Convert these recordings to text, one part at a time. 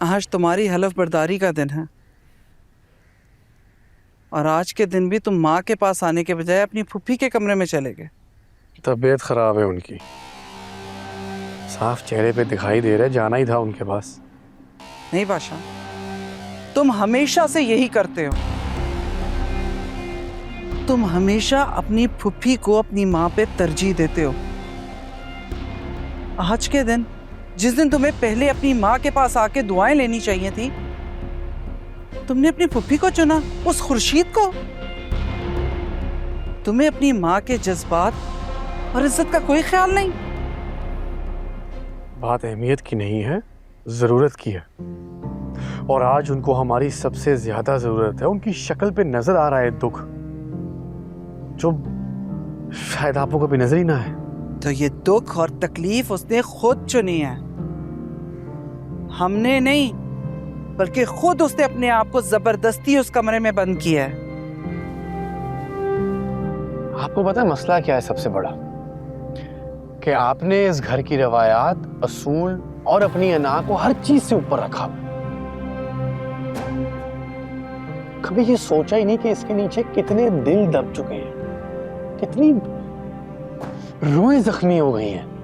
आज तुम्हारी हलफ बर्दारी का दिन है और आज के दिन भी तुम माँ के पास आने के बजाय अपनी फूफी के कमरे में चले गए। तबीयत खराब है उनकी, साफ चेहरे पे दिखाई दे रहा है, जाना ही था उनके पास। नहीं बादशाह, तुम हमेशा से यही करते हो। तुम हमेशा अपनी फूफी को अपनी माँ पे तरजीह देते हो। आज के दिन, जिस दिन तुम्हें पहले अपनी माँ के पास आके दुआएं लेनी चाहिए थी, तुमने अपनी फूफी को चुना, उस खुर्शीद को। तुम्हें अपनी माँ के जज्बात और इज्जत का कोई ख्याल नहीं। बात अहमियत की नहीं है, जरूरत की है। और आज उनको हमारी सबसे ज्यादा जरूरत है। उनकी शक्ल पे नजर आ रहा है दुख, जो शायद आपको कभी नजर ही ना है। तो ये दुख और तकलीफ उसने खुद चुनी है, हमने नहीं, बल्कि खुद उसने अपने आप को जबरदस्ती उस कमरे में बंद किया है। आपको पता है मसला क्या है सबसे बड़ा? कि आपने इस घर की रवायात, असूल और अपनी अना को हर चीज से ऊपर रखा। कभी ये सोचा ही नहीं कि इसके नीचे कितने दिल दब चुके हैं, कितनी रूहें जख्मी हो गई हैं।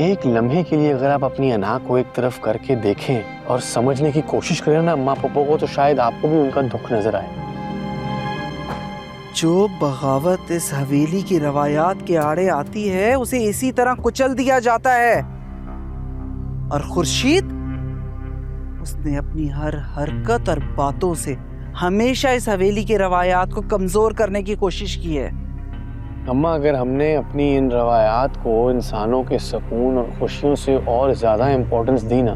एक लम्हे के लिए अगर आप अपनी अना को एक तरफ करके देखें और समझने की कोशिश करें ना अम्मा पापा को, तो शायद आपको भी उनका दुख नजर आए। जो बगावत इस हवेली की रवायात के आड़े आती है, उसे इसी तरह कुचल दिया जाता है। और खुर्शीद, उसने अपनी हर हरकत और बातों से हमेशा इस हवेली की रवायात को कमजोर करने की कोशिश की है। अम्मा, अगर हमने अपनी इन रवायात को इंसानों के सुकून और खुशियों से और ज्यादा इंपॉर्टेंस दी ना,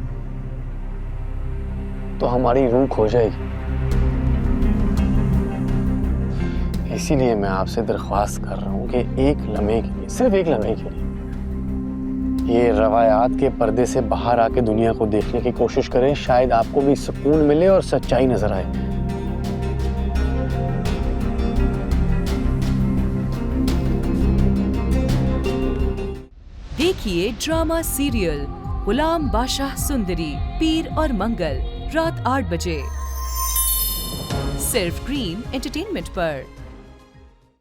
तो हमारी रूह खो जाएगी। इसीलिए मैं आपसे दरख्वास्त कर रहा हूँ कि एक लम्हे के लिए, सिर्फ एक लम्हे के लिए, ये रवायात के पर्दे से बाहर आके दुनिया को देखने की कोशिश करें। शायद आपको भी सुकून मिले और सच्चाई नजर आए। देखिए ड्रामा सीरियल गुलाम बादशाह सुंदरी, पीर और मंगल, रात 8 बजे, सिर्फ ग्रीन एंटरटेनमेंट पर।